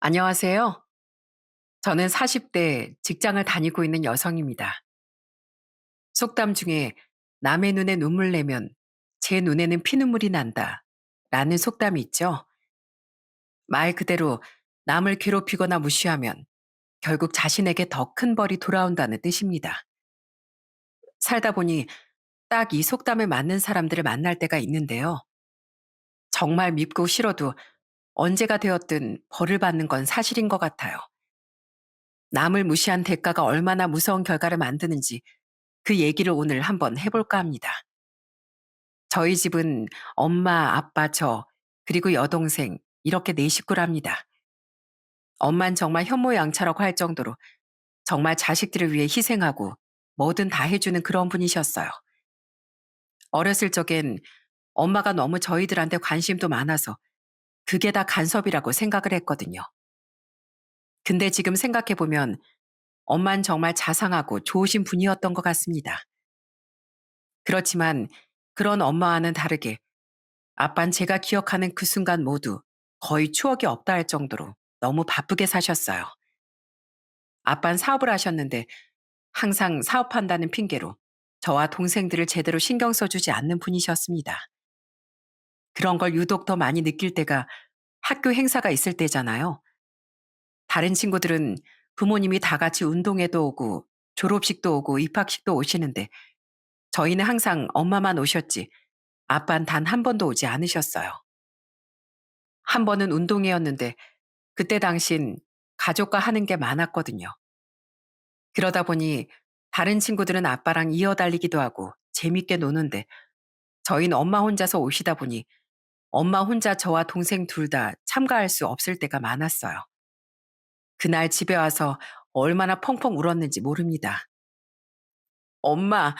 안녕하세요. 저는 40대 직장을 다니고 있는 여성입니다. 속담 중에 남의 눈에 눈물 내면 제 눈에는 피눈물이 난다. 라는 속담이 있죠. 말 그대로 남을 괴롭히거나 무시하면 결국 자신에게 더 큰 벌이 돌아온다는 뜻입니다. 살다 보니 딱 이 속담에 맞는 사람들을 만날 때가 있는데요. 정말 밉고 싫어도 언제가 되었든 벌을 받는 건 사실인 것 같아요. 남을 무시한 대가가 얼마나 무서운 결과를 만드는지 그 얘기를 오늘 한번 해볼까 합니다. 저희 집은 엄마, 아빠, 저, 그리고 여동생, 이렇게 네 식구랍니다. 엄만 정말 현모양처라고 할 정도로 정말 자식들을 위해 희생하고 뭐든 다 해주는 그런 분이셨어요. 어렸을 적엔 엄마가 너무 저희들한테 관심도 많아서 그게 다 간섭이라고 생각을 했거든요. 근데 지금 생각해보면 엄만 정말 자상하고 좋으신 분이었던 것 같습니다. 그렇지만 그런 엄마와는 다르게 아빤 제가 기억하는 그 순간 모두 거의 추억이 없다 할 정도로 너무 바쁘게 사셨어요. 아빤 사업을 하셨는데 항상 사업한다는 핑계로 저와 동생들을 제대로 신경 써주지 않는 분이셨습니다. 그런 걸 유독 더 많이 느낄 때가 학교 행사가 있을 때잖아요. 다른 친구들은 부모님이 다 같이 운동회도 오고 졸업식도 오고 입학식도 오시는데 저희는 항상 엄마만 오셨지 아빤 단 한 번도 오지 않으셨어요. 한 번은 운동회였는데 그때 당신 가족과 하는 게 많았거든요. 그러다 보니 다른 친구들은 아빠랑 이어달리기도 하고 재밌게 노는데 저희는 엄마 혼자서 오시다 보니 엄마 혼자 저와 동생 둘 다 참가할 수 없을 때가 많았어요. 그날 집에 와서 얼마나 펑펑 울었는지 모릅니다. 엄마,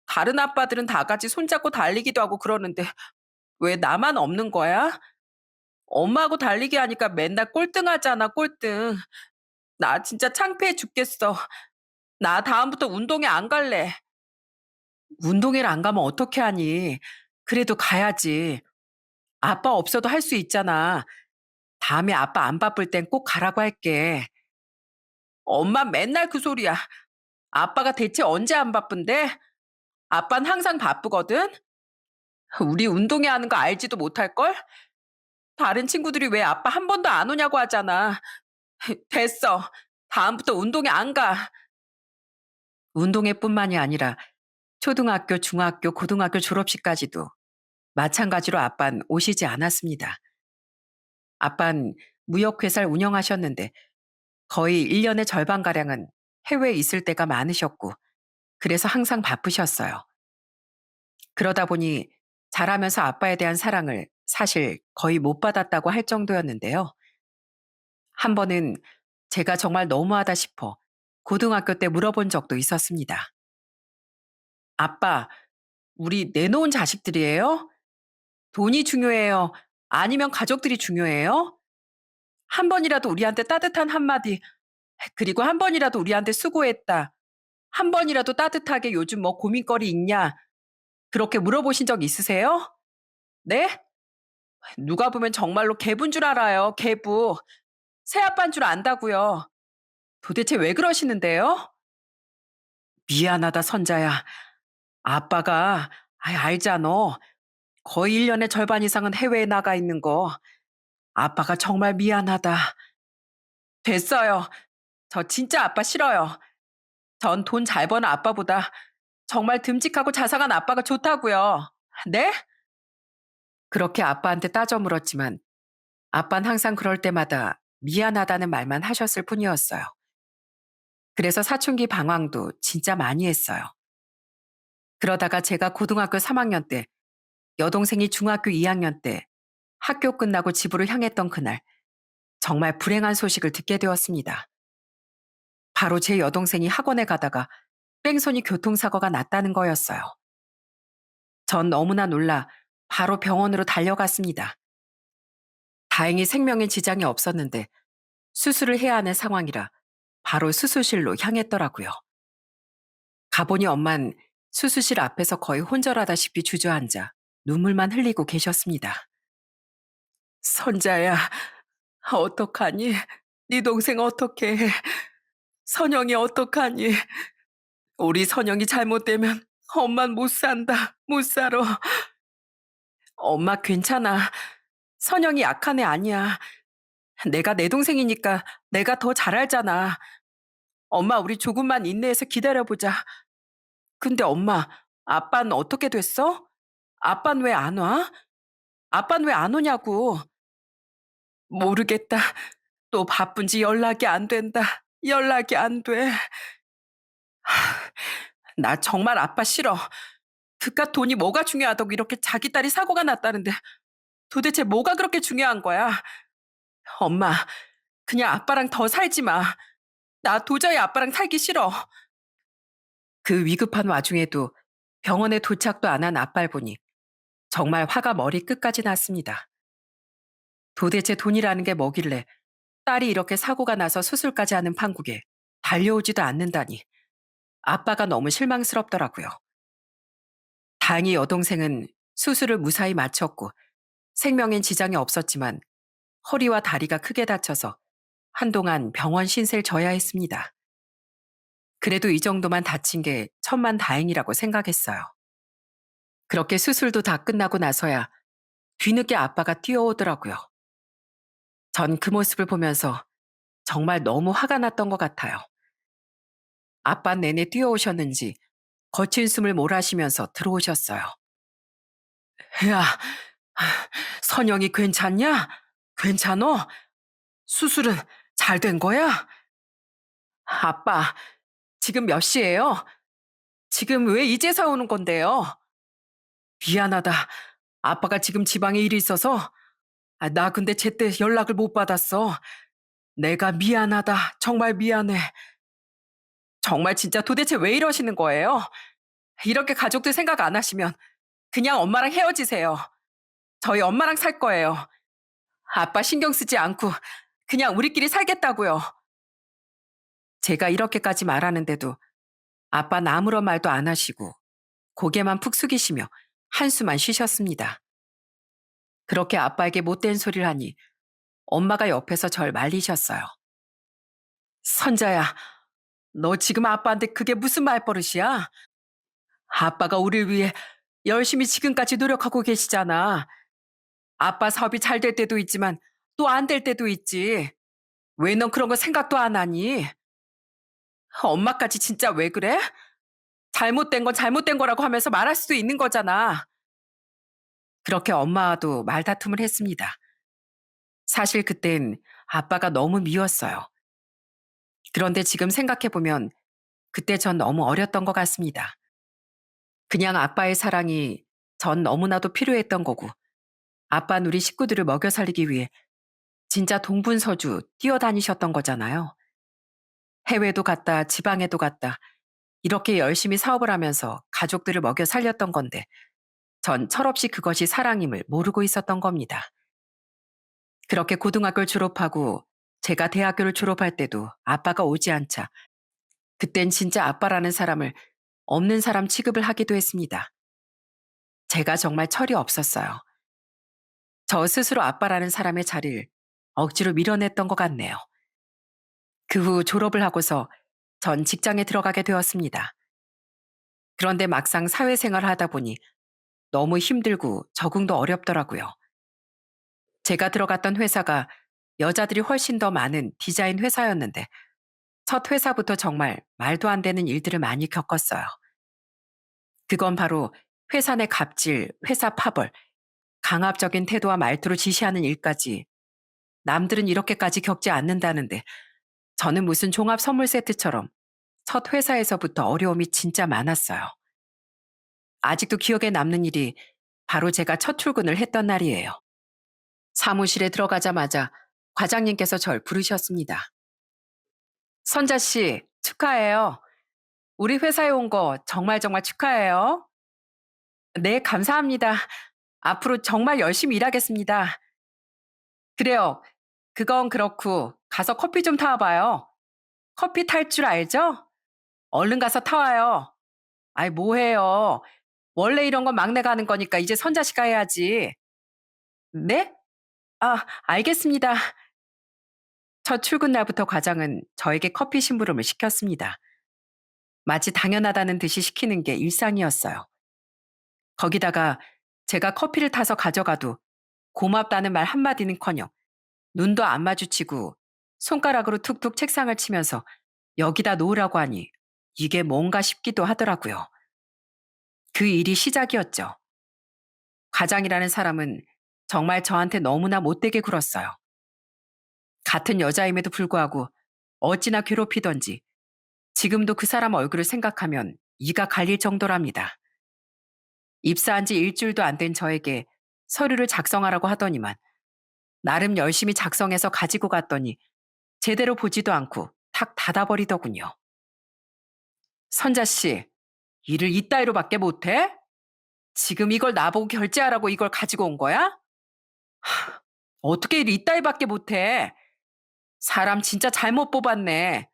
다른 아빠들은 다 같이 손잡고 달리기도 하고 그러는데 왜 나만 없는 거야? 엄마하고 달리기 하니까 맨날 꼴등하잖아, 꼴등. 나 진짜 창피해 죽겠어. 나 다음부터 운동회 안 갈래. 운동회를 안 가면 어떻게 하니? 그래도 가야지. 아빠 없어도 할 수 있잖아. 다음에 아빠 안 바쁠 땐 꼭 가라고 할게. 엄마 맨날 그 소리야. 아빠가 대체 언제 안 바쁜데? 아빠는 항상 바쁘거든? 우리 운동회 하는 거 알지도 못할걸? 다른 친구들이 왜 아빠 한 번도 안 오냐고 하잖아. 됐어. 다음부터 운동회 안 가. 운동회뿐만이 아니라 초등학교, 중학교, 고등학교 졸업식까지도 마찬가지로 아빤 오시지 않았습니다. 아빤 무역회사를 운영하셨는데 거의 1년의 절반가량은 해외에 있을 때가 많으셨고 그래서 항상 바쁘셨어요. 그러다 보니 자라면서 아빠에 대한 사랑을 사실 거의 못 받았다고 할 정도였는데요. 한 번은 제가 정말 너무하다 싶어 고등학교 때 물어본 적도 있었습니다. 아빠, 우리 내놓은 자식들이에요? 돈이 중요해요? 아니면 가족들이 중요해요? 한 번이라도 우리한테 따뜻한 한마디, 그리고 한 번이라도 우리한테 수고했다. 한 번이라도 따뜻하게 요즘 뭐 고민거리 있냐? 그렇게 물어보신 적 있으세요? 네? 누가 보면 정말로 개부인 줄 알아요, 개부. 새아빠인 줄 안다고요. 도대체 왜 그러시는데요? 미안하다, 선자야. 아빠가, 알잖아. 거의 1년의 절반 이상은 해외에 나가 있는 거. 아빠가 정말 미안하다. 됐어요. 저 진짜 아빠 싫어요. 전 돈 잘 버는 아빠보다 정말 듬직하고 자상한 아빠가 좋다고요. 네? 그렇게 아빠한테 따져 물었지만 아빤 항상 그럴 때마다 미안하다는 말만 하셨을 뿐이었어요. 그래서 사춘기 방황도 진짜 많이 했어요. 그러다가 제가 고등학교 3학년 때, 여동생이 중학교 2학년 때 학교 끝나고 집으로 향했던 그날, 정말 불행한 소식을 듣게 되었습니다. 바로 제 여동생이 학원에 가다가 뺑소니 교통사고가 났다는 거였어요. 전 너무나 놀라 바로 병원으로 달려갔습니다. 다행히 생명에 지장이 없었는데 수술을 해야 하는 상황이라 바로 수술실로 향했더라고요. 가보니 엄만 수술실 앞에서 거의 혼절하다시피 주저앉아 눈물만 흘리고 계셨습니다. 선자야, 어떡하니? 네 동생 어떡해? 선영이 어떡하니? 우리 선영이 잘못되면 엄만 못 산다. 못 살아. 엄마 괜찮아. 선영이 약한 애 아니야. 내가 내 동생이니까 내가 더 잘 알잖아. 엄마 우리 조금만 인내해서 기다려보자. 근데 엄마, 아빠는 어떻게 됐어? 아빠는 왜 안 와? 아빠는 왜 안 오냐고. 모르겠다. 또 바쁜지 연락이 안 된다. 연락이 안 돼. 나 정말 아빠 싫어. 그깟 돈이 뭐가 중요하다고 이렇게 자기 딸이 사고가 났다는데 도대체 뭐가 그렇게 중요한 거야? 엄마, 그냥 아빠랑 더 살지 마. 나 도저히 아빠랑 살기 싫어. 그 위급한 와중에도 병원에 도착도 안 한 아빠를 보니 정말 화가 머리 끝까지 났습니다. 도대체 돈이라는 게 뭐길래 딸이 이렇게 사고가 나서 수술까지 하는 판국에 달려오지도 않는다니. 아빠가 너무 실망스럽더라고요. 다행히 여동생은 수술을 무사히 마쳤고 생명엔 지장이 없었지만 허리와 다리가 크게 다쳐서 한동안 병원 신세를 져야 했습니다. 그래도 이 정도만 다친 게 천만 다행이라고 생각했어요. 그렇게 수술도 다 끝나고 나서야 뒤늦게 아빠가 뛰어오더라고요. 전 그 모습을 보면서 정말 너무 화가 났던 것 같아요. 아빠 내내 뛰어오셨는지 거친 숨을 몰아쉬면서 들어오셨어요. 야, 선영이 괜찮냐? 괜찮어? 수술은 잘 된 거야? 아빠, 지금 몇 시예요? 지금 왜 이제서 오는 건데요? 미안하다. 아빠가 지금 지방에 일이 있어서. 나 근데 제때 연락을 못 받았어. 내가 미안하다. 정말 미안해. 정말 진짜 도대체 왜 이러시는 거예요? 이렇게 가족들 생각 안 하시면 그냥 엄마랑 헤어지세요. 저희 엄마랑 살 거예요. 아빠 신경 쓰지 않고 그냥 우리끼리 살겠다고요. 제가 이렇게까지 말하는데도 아빠는 아무런 말도 안 하시고 고개만 푹 숙이시며 한숨만 쉬셨습니다. 그렇게 아빠에게 못된 소리를 하니 엄마가 옆에서 절 말리셨어요. 선자야, 너 지금 아빠한테 그게 무슨 말버릇이야? 아빠가 우리를 위해 열심히 지금까지 노력하고 계시잖아. 아빠 사업이 잘 될 때도 있지만 또 안 될 때도 있지. 왜 넌 그런 거 생각도 안 하니? 엄마까지 진짜 왜 그래? 잘못된 건 잘못된 거라고 하면서 말할 수도 있는 거잖아. 그렇게 엄마와도 말다툼을 했습니다. 사실 그땐 아빠가 너무 미웠어요. 그런데 지금 생각해보면 그때 전 너무 어렸던 것 같습니다. 그냥 아빠의 사랑이 전 너무나도 필요했던 거고, 아빠는 우리 식구들을 먹여 살리기 위해 진짜 동분서주 뛰어다니셨던 거잖아요. 해외도 갔다, 지방에도 갔다, 이렇게 열심히 사업을 하면서 가족들을 먹여 살렸던 건데, 전 철없이 그것이 사랑임을 모르고 있었던 겁니다. 그렇게 고등학교를 졸업하고 제가 대학교를 졸업할 때도 아빠가 오지 않자 그땐 진짜 아빠라는 사람을 없는 사람 취급을 하기도 했습니다. 제가 정말 철이 없었어요. 저 스스로 아빠라는 사람의 자리를 억지로 밀어냈던 것 같네요. 그 후 졸업을 하고서 전 직장에 들어가게 되었습니다. 그런데 막상 사회생활을 하다 보니 너무 힘들고 적응도 어렵더라고요. 제가 들어갔던 회사가 여자들이 훨씬 더 많은 디자인 회사였는데 첫 회사부터 정말 말도 안 되는 일들을 많이 겪었어요. 그건 바로 회사 내 갑질, 회사 파벌, 강압적인 태도와 말투로 지시하는 일까지 남들은 이렇게까지 겪지 않는다는데 저는 무슨 종합 선물 세트처럼 첫 회사에서부터 어려움이 진짜 많았어요. 아직도 기억에 남는 일이 바로 제가 첫 출근을 했던 날이에요. 사무실에 들어가자마자 과장님께서 절 부르셨습니다. 선자 씨, 축하해요. 우리 회사에 온 거 정말 정말 축하해요. 네, 감사합니다. 앞으로 정말 열심히 일하겠습니다. 그래요. 그건 그렇고 가서 커피 좀 타와봐요. 커피 탈 줄 알죠? 얼른 가서 타와요. 아이, 뭐해요. 원래 이런 건 막내가 하는 거니까 이제 선자 씨가 해야지. 네? 아, 알겠습니다. 첫 출근 날부터 과장은 저에게 커피 심부름을 시켰습니다. 마치 당연하다는 듯이 시키는 게 일상이었어요. 거기다가 제가 커피를 타서 가져가도 고맙다는 말 한마디는커녕 눈도 안 마주치고 손가락으로 툭툭 책상을 치면서 여기다 놓으라고 하니 이게 뭔가 싶기도 하더라고요. 그 일이 시작이었죠. 과장이라는 사람은 정말 저한테 너무나 못되게 굴었어요. 같은 여자임에도 불구하고 어찌나 괴롭히던지 지금도 그 사람 얼굴을 생각하면 이가 갈릴 정도랍니다. 입사한 지 일주일도 안 된 저에게 서류를 작성하라고 하더니만 나름 열심히 작성해서 가지고 갔더니 제대로 보지도 않고 탁 닫아버리더군요. 선자 씨, 일을 이따위로밖에 못해? 지금 이걸 나보고 결제하라고 이걸 가지고 온 거야? 어떻게 일을 이따위밖에 못해? 사람 진짜 잘못 뽑았네.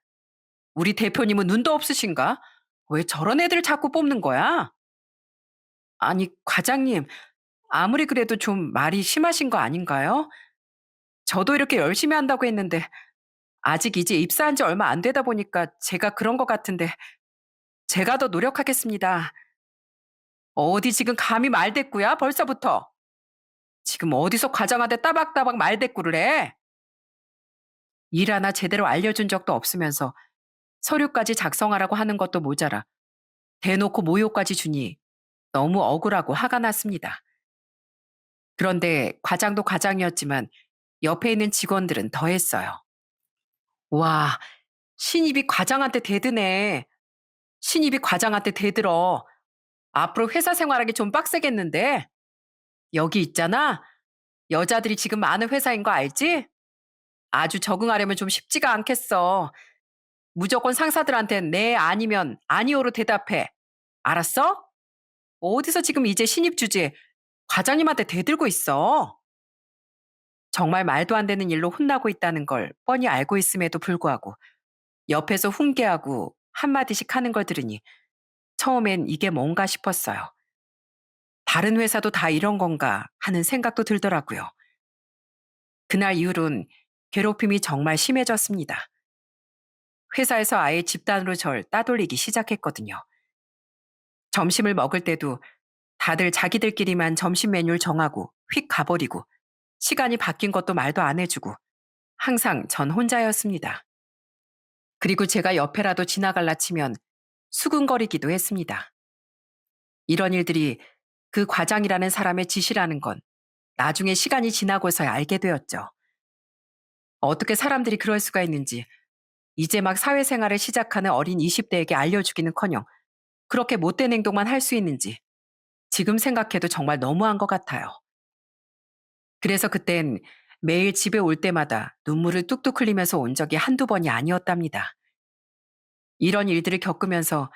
우리 대표님은 눈도 없으신가? 왜 저런 애들을 자꾸 뽑는 거야? 아니, 과장님, 아무리 그래도 좀 말이 심하신 거 아닌가요? 저도 이렇게 열심히 한다고 했는데 아직 이제 입사한 지 얼마 안 되다 보니까 제가 그런 것 같은데 제가 더 노력하겠습니다. 어디 지금 감히 말대꾸야? 벌써부터. 지금 어디서 과장한테 따박따박 말대꾸를 해? 일 하나 제대로 알려준 적도 없으면서 서류까지 작성하라고 하는 것도 모자라 대놓고 모욕까지 주니 너무 억울하고 화가 났습니다. 그런데 과장도 과장이었지만 옆에 있는 직원들은 더했어요. 와, 신입이 과장한테 대드네. 신입이 과장한테 대들어. 앞으로 회사 생활하기 좀 빡세겠는데? 여기 있잖아. 여자들이 지금 많은 회사인 거 알지? 아주 적응하려면 좀 쉽지가 않겠어. 무조건 상사들한텐 네 아니면 아니오로 대답해. 알았어? 어디서 지금 이제 신입 주제에 과장님한테 대들고 있어. 정말 말도 안 되는 일로 혼나고 있다는 걸 뻔히 알고 있음에도 불구하고 옆에서 훈계하고 한마디씩 하는 걸 들으니 처음엔 이게 뭔가 싶었어요. 다른 회사도 다 이런 건가 하는 생각도 들더라고요. 그날 이후론 괴롭힘이 정말 심해졌습니다. 회사에서 아예 집단으로 절 따돌리기 시작했거든요. 점심을 먹을 때도 다들 자기들끼리만 점심 메뉴를 정하고 휙 가버리고 시간이 바뀐 것도 말도 안 해주고 항상 전 혼자였습니다. 그리고 제가 옆에라도 지나갈라 치면 수군거리기도 했습니다. 이런 일들이 그 과장이라는 사람의 짓이라는 건 나중에 시간이 지나고서야 알게 되었죠. 어떻게 사람들이 그럴 수가 있는지 이제 막 사회생활을 시작하는 어린 20대에게 알려주기는커녕 그렇게 못된 행동만 할 수 있는지 지금 생각해도 정말 너무한 것 같아요. 그래서 그땐 매일 집에 올 때마다 눈물을 뚝뚝 흘리면서 온 적이 한두 번이 아니었답니다. 이런 일들을 겪으면서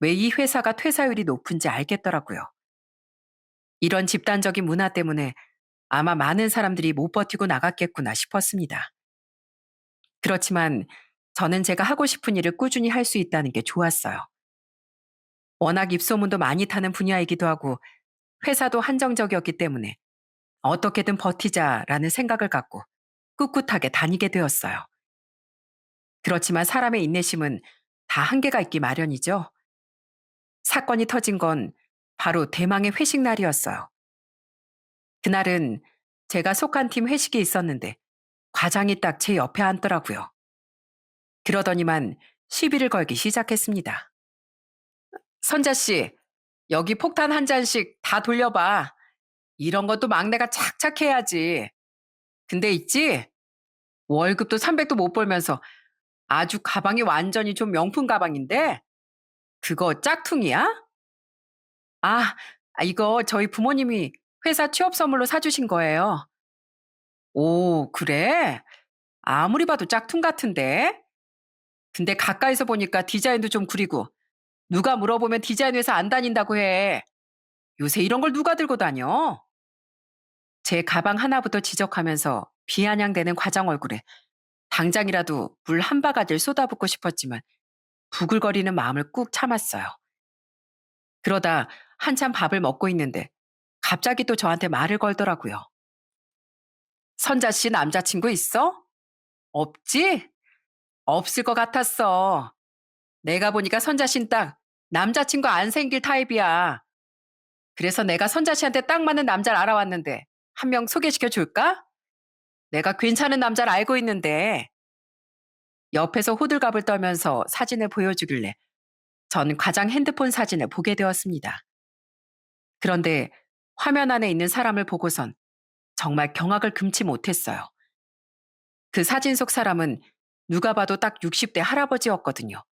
왜 이 회사가 퇴사율이 높은지 알겠더라고요. 이런 집단적인 문화 때문에 아마 많은 사람들이 못 버티고 나갔겠구나 싶었습니다. 그렇지만 저는 제가 하고 싶은 일을 꾸준히 할 수 있다는 게 좋았어요. 워낙 입소문도 많이 타는 분야이기도 하고 회사도 한정적이었기 때문에 어떻게든 버티자라는 생각을 갖고 꿋꿋하게 다니게 되었어요. 그렇지만 사람의 인내심은 다 한계가 있기 마련이죠. 사건이 터진 건 바로 대망의 회식 날이었어요. 그날은 제가 속한 팀 회식이 있었는데 과장이 딱 제 옆에 앉더라고요. 그러더니만 시비를 걸기 시작했습니다. 선자 씨, 여기 폭탄 한 잔씩 다 돌려봐. 이런 것도 막내가 착착 해야지. 근데 있지? 월급도 300도 못 벌면서 아주 가방이 완전히 좀 명품 가방인데 그거 짝퉁이야? 아, 이거 저희 부모님이 회사 취업 선물로 사주신 거예요. 오, 그래? 아무리 봐도 짝퉁 같은데? 근데 가까이서 보니까 디자인도 좀 구리고 누가 물어보면 디자인 회사 안 다닌다고 해. 요새 이런 걸 누가 들고 다녀? 제 가방 하나부터 지적하면서 비아냥대는 과장 얼굴에 당장이라도 물 한 바가지를 쏟아붓고 싶었지만 부글거리는 마음을 꾹 참았어요. 그러다 한참 밥을 먹고 있는데 갑자기 또 저한테 말을 걸더라고요. 선자 씨 남자친구 있어? 없지? 없을 것 같았어. 내가 보니까 선자 씨는 딱 남자친구 안 생길 타입이야. 그래서 내가 선자 씨한테 딱 맞는 남자를 알아왔는데 한 명 소개시켜 줄까? 내가 괜찮은 남자를 알고 있는데. 옆에서 호들갑을 떨면서 사진을 보여주길래 전 과장 핸드폰 사진을 보게 되었습니다. 그런데 화면 안에 있는 사람을 보고선 정말 경악을 금치 못했어요. 그 사진 속 사람은 누가 봐도 딱 60대 할아버지였거든요.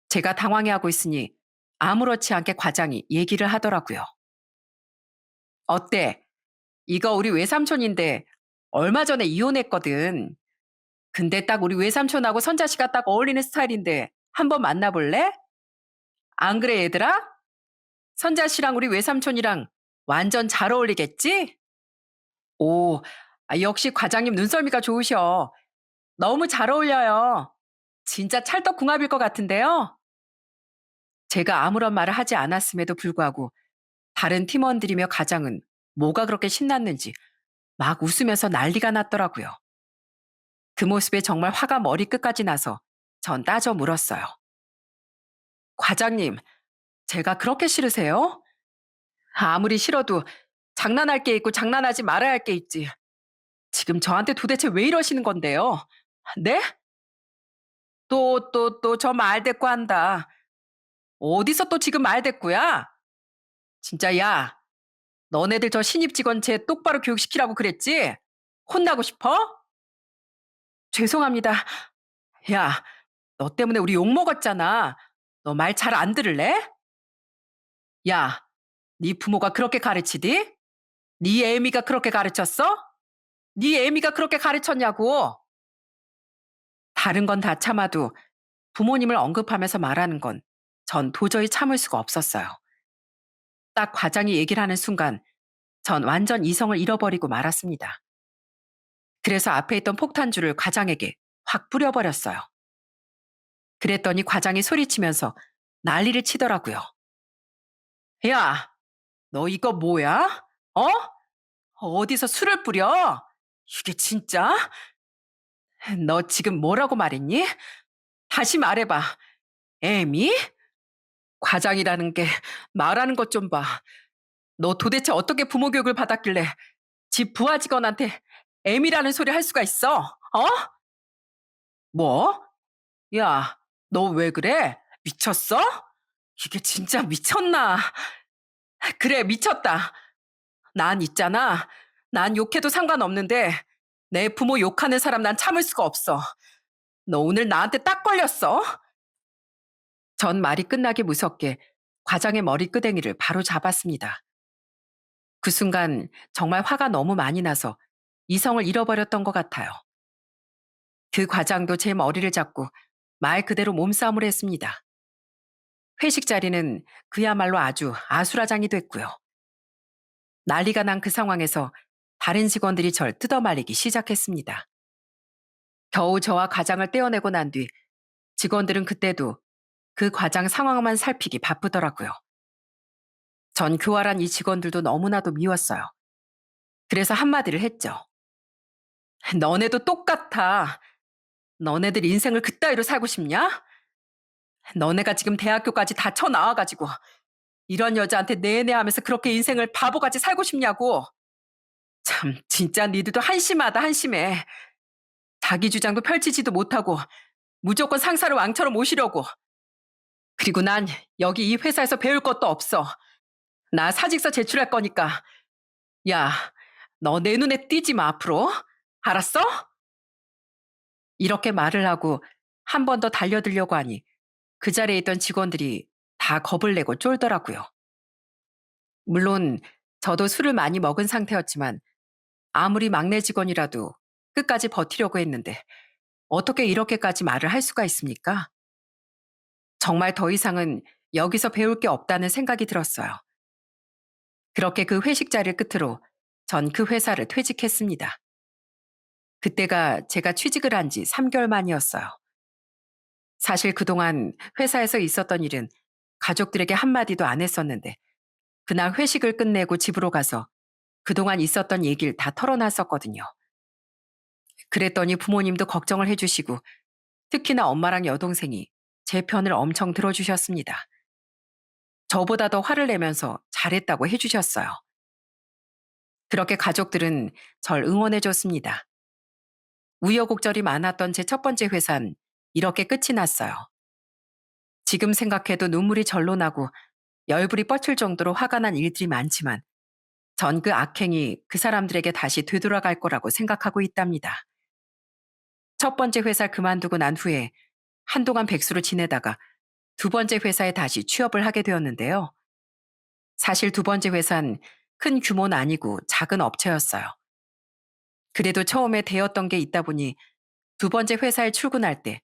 제가 당황해하고 있으니 아무렇지 않게 과장이 얘기를 하더라고요. 어때? 이거 우리 외삼촌인데 얼마 전에 이혼했거든. 근데 딱 우리 외삼촌하고 선자 씨가 딱 어울리는 스타일인데 한번 만나볼래? 안 그래 얘들아? 선자 씨랑 우리 외삼촌이랑 완전 잘 어울리겠지? 오, 역시 과장님 눈썰미가 좋으셔. 너무 잘 어울려요. 진짜 찰떡궁합일 것 같은데요? 제가 아무런 말을 하지 않았음에도 불구하고 다른 팀원들이며 과장은 뭐가 그렇게 신났는지 막 웃으면서 난리가 났더라고요. 그 모습에 정말 화가 머리끝까지 나서 전 따져 물었어요. 과장님, 제가 그렇게 싫으세요? 아무리 싫어도 장난할 게 있고 장난하지 말아야 할 게 있지. 지금 저한테 도대체 왜 이러시는 건데요? 네? 또 저 말대꾸 한다. 어디서 또 지금 말대꾸야? 진짜 야, 너네들 저 신입 직원 쟤 똑바로 교육시키라고 그랬지? 혼나고 싶어? 죄송합니다. 야, 너 때문에 우리 욕 먹었잖아. 너 말 잘 안 들을래? 야, 네 부모가 그렇게 가르치디? 네 애미가 그렇게 가르쳤어? 네 애미가 그렇게 가르쳤냐고. 다른 건 다 참아도 부모님을 언급하면서 말하는 건 전 도저히 참을 수가 없었어요. 딱 과장이 얘기를 하는 순간 전 완전 이성을 잃어버리고 말았습니다. 그래서 앞에 있던 폭탄주를 과장에게 확 뿌려버렸어요. 그랬더니 과장이 소리치면서 난리를 치더라고요. 야, 너 이거 뭐야? 어? 어디서 술을 뿌려? 이게 진짜? 너 지금 뭐라고 말했니? 다시 말해봐. 애미? 과장이라는 게 말하는 것 좀 봐. 너 도대체 어떻게 부모 교육을 받았길래 집 부하 직원한테 애미라는 소리 할 수가 있어? 어? 뭐? 야, 너 왜 그래? 미쳤어? 이게 진짜 미쳤나? 그래, 미쳤다. 난 있잖아. 난 욕해도 상관없는데 내 부모 욕하는 사람 난 참을 수가 없어. 너 오늘 나한테 딱 걸렸어? 전 말이 끝나기 무섭게 과장의 머리끄댕이를 바로 잡았습니다. 그 순간 정말 화가 너무 많이 나서 이성을 잃어버렸던 것 같아요. 그 과장도 제 머리를 잡고 말 그대로 몸싸움을 했습니다. 회식 자리는 그야말로 아주 아수라장이 됐고요. 난리가 난 그 상황에서 다른 직원들이 절 뜯어말리기 시작했습니다. 겨우 저와 과장을 떼어내고 난 뒤 직원들은 그때도 그 과장 상황만 살피기 바쁘더라고요. 전 교활한 이 직원들도 너무나도 미웠어요. 그래서 한마디를 했죠. 너네도 똑같아. 너네들 인생을 그따위로 살고 싶냐? 너네가 지금 대학교까지 다 쳐나와가지고 이런 여자한테 내내 하면서 그렇게 인생을 바보같이 살고 싶냐고. 참, 진짜 니들도 한심하다, 한심해. 자기 주장도 펼치지도 못하고 무조건 상사를 왕처럼 모시려고. 그리고 난 여기 이 회사에서 배울 것도 없어. 나 사직서 제출할 거니까. 야, 너 내 눈에 띄지 마, 앞으로. 알았어? 이렇게 말을 하고 한 번 더 달려들려고 하니 그 자리에 있던 직원들이 다 겁을 내고 쫄더라고요. 물론 저도 술을 많이 먹은 상태였지만 아무리 막내 직원이라도 끝까지 버티려고 했는데 어떻게 이렇게까지 말을 할 수가 있습니까? 정말 더 이상은 여기서 배울 게 없다는 생각이 들었어요. 그렇게 그 회식 자리를 끝으로 전 그 회사를 퇴직했습니다. 그때가 제가 취직을 한 지 3개월 만이었어요. 사실 그동안 회사에서 있었던 일은 가족들에게 한마디도 안 했었는데 그날 회식을 끝내고 집으로 가서 그동안 있었던 얘기를 다 털어놨었거든요. 그랬더니 부모님도 걱정을 해주시고 특히나 엄마랑 여동생이 제 편을 엄청 들어주셨습니다. 저보다 더 화를 내면서 잘했다고 해주셨어요. 그렇게 가족들은 절 응원해줬습니다. 우여곡절이 많았던 제 첫 번째 회사는 이렇게 끝이 났어요. 지금 생각해도 눈물이 절로 나고 열불이 뻗칠 정도로 화가 난 일들이 많지만 전 그 악행이 그 사람들에게 다시 되돌아갈 거라고 생각하고 있답니다. 첫 번째 회사 그만두고 난 후에 한동안 백수로 지내다가 두 번째 회사에 다시 취업을 하게 되었는데요. 사실 두 번째 회사는 큰 규모는 아니고 작은 업체였어요. 그래도 처음에 대였던 게 있다 보니 두 번째 회사에 출근할 때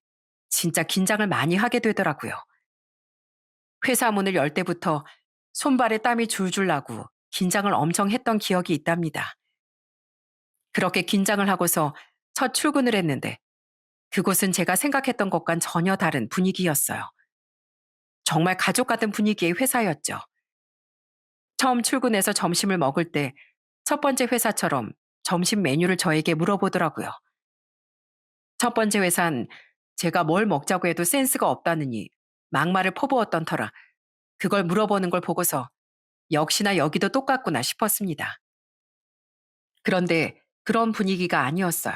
진짜 긴장을 많이 하게 되더라고요. 회사 문을 열 때부터 손발에 땀이 줄줄 나고 긴장을 엄청 했던 기억이 있답니다. 그렇게 긴장을 하고서 첫 출근을 했는데 그곳은 제가 생각했던 것과는 전혀 다른 분위기였어요. 정말 가족 같은 분위기의 회사였죠. 처음 출근해서 점심을 먹을 때 첫 번째 회사처럼 점심 메뉴를 저에게 물어보더라고요. 첫 번째 회사는 제가 뭘 먹자고 해도 센스가 없다느니 막말을 퍼부었던 터라 그걸 물어보는 걸 보고서 역시나 여기도 똑같구나 싶었습니다. 그런데 그런 분위기가 아니었어요.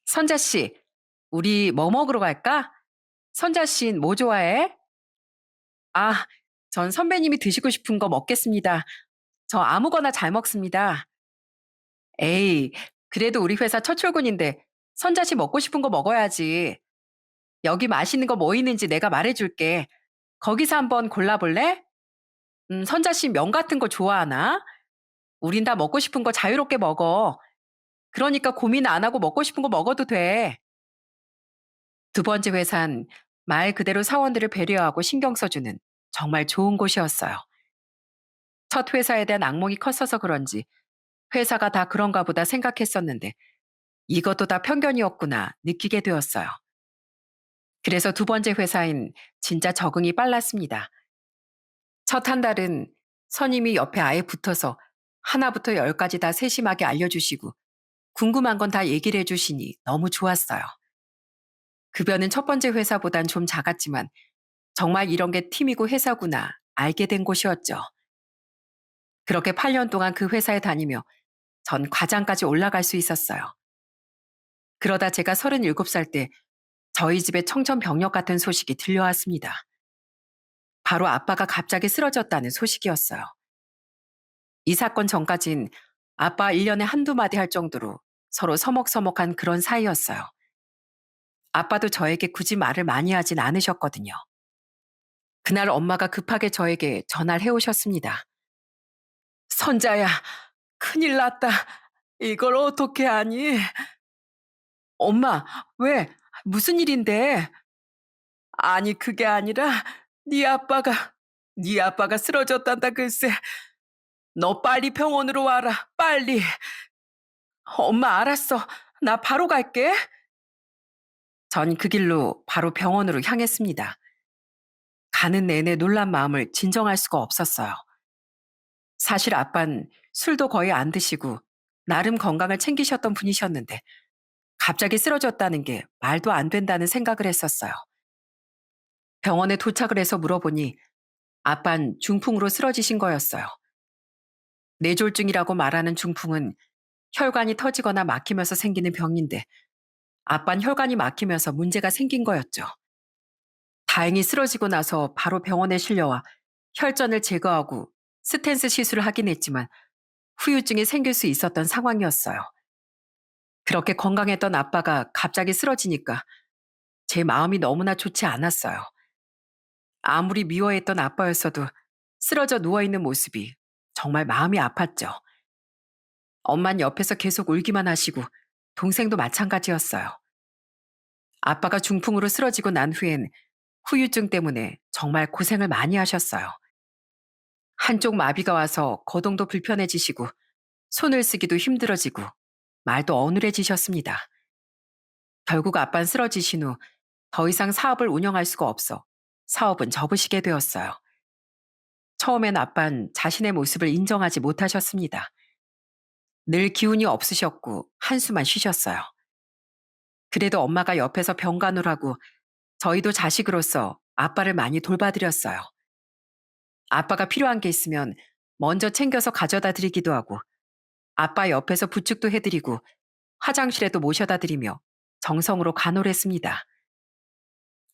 선자 씨, 우리 뭐 먹으러 갈까? 선자 씨는 뭐 좋아해? 아, 전 선배님이 드시고 싶은 거 먹겠습니다. 저 아무거나 잘 먹습니다. 에이, 그래도 우리 회사 첫 출근인데 선자 씨 먹고 싶은 거 먹어야지. 여기 맛있는 거 뭐 있는지 내가 말해줄게. 거기서 한번 골라볼래? 선자 씨 면 같은 거 좋아하나? 우린 다 먹고 싶은 거 자유롭게 먹어. 그러니까 고민 안 하고 먹고 싶은 거 먹어도 돼. 두 번째 회사는 말 그대로 사원들을 배려하고 신경 써주는 정말 좋은 곳이었어요. 첫 회사에 대한 악몽이 컸어서 그런지 회사가 다 그런가 보다 생각했었는데 이것도 다 편견이었구나 느끼게 되었어요. 그래서 두 번째 회사인 진짜 적응이 빨랐습니다. 첫 한 달은 선임이 옆에 아예 붙어서 하나부터 열까지 다 세심하게 알려주시고 궁금한 건 다 얘기를 해주시니 너무 좋았어요. 급여는 첫 번째 회사보단 좀 작았지만 정말 이런 게 팀이고 회사구나 알게 된 곳이었죠. 그렇게 8년 동안 그 회사에 다니며 전 과장까지 올라갈 수 있었어요. 그러다 제가 37살 때 저희 집에 청천벽력 같은 소식이 들려왔습니다. 바로 아빠가 갑자기 쓰러졌다는 소식이었어요. 이 사건 전까진 아빠 1년에 한두 마디 할 정도로 서로 서먹서먹한 그런 사이였어요. 아빠도 저에게 굳이 말을 많이 하진 않으셨거든요. 그날 엄마가 급하게 저에게 전화를 해오셨습니다. 선자야, 큰일 났다. 이걸 어떻게 하니? 엄마, 왜? 무슨 일인데? 아니, 그게 아니라 네 아빠가 쓰러졌단다 글쎄. 너 빨리 병원으로 와라. 빨리. 엄마 알았어. 나 바로 갈게. 전 그 길로 바로 병원으로 향했습니다. 가는 내내 놀란 마음을 진정할 수가 없었어요. 사실 아빤 술도 거의 안 드시고 나름 건강을 챙기셨던 분이셨는데 갑자기 쓰러졌다는 게 말도 안 된다는 생각을 했었어요. 병원에 도착을 해서 물어보니 아빤 중풍으로 쓰러지신 거였어요. 뇌졸중이라고 말하는 중풍은 혈관이 터지거나 막히면서 생기는 병인데 아빤 혈관이 막히면서 문제가 생긴 거였죠. 다행히 쓰러지고 나서 바로 병원에 실려와 혈전을 제거하고 스텐스 시술을 하긴 했지만 후유증이 생길 수 있었던 상황이었어요. 그렇게 건강했던 아빠가 갑자기 쓰러지니까 제 마음이 너무나 좋지 않았어요. 아무리 미워했던 아빠였어도 쓰러져 누워있는 모습이 정말 마음이 아팠죠. 엄만 옆에서 계속 울기만 하시고 동생도 마찬가지였어요. 아빠가 중풍으로 쓰러지고 난 후엔 후유증 때문에 정말 고생을 많이 하셨어요. 한쪽 마비가 와서 거동도 불편해지시고 손을 쓰기도 힘들어지고 말도 어눌해지셨습니다. 결국 아빤 쓰러지신 후 더 이상 사업을 운영할 수가 없어 사업은 접으시게 되었어요. 처음엔 아빤 자신의 모습을 인정하지 못하셨습니다. 늘 기운이 없으셨고 한숨만 쉬셨어요. 그래도 엄마가 옆에서 병간호라고 저희도 자식으로서 아빠를 많이 돌봐드렸어요. 아빠가 필요한 게 있으면 먼저 챙겨서 가져다 드리기도 하고 아빠 옆에서 부축도 해드리고 화장실에도 모셔다 드리며 정성으로 간호를 했습니다.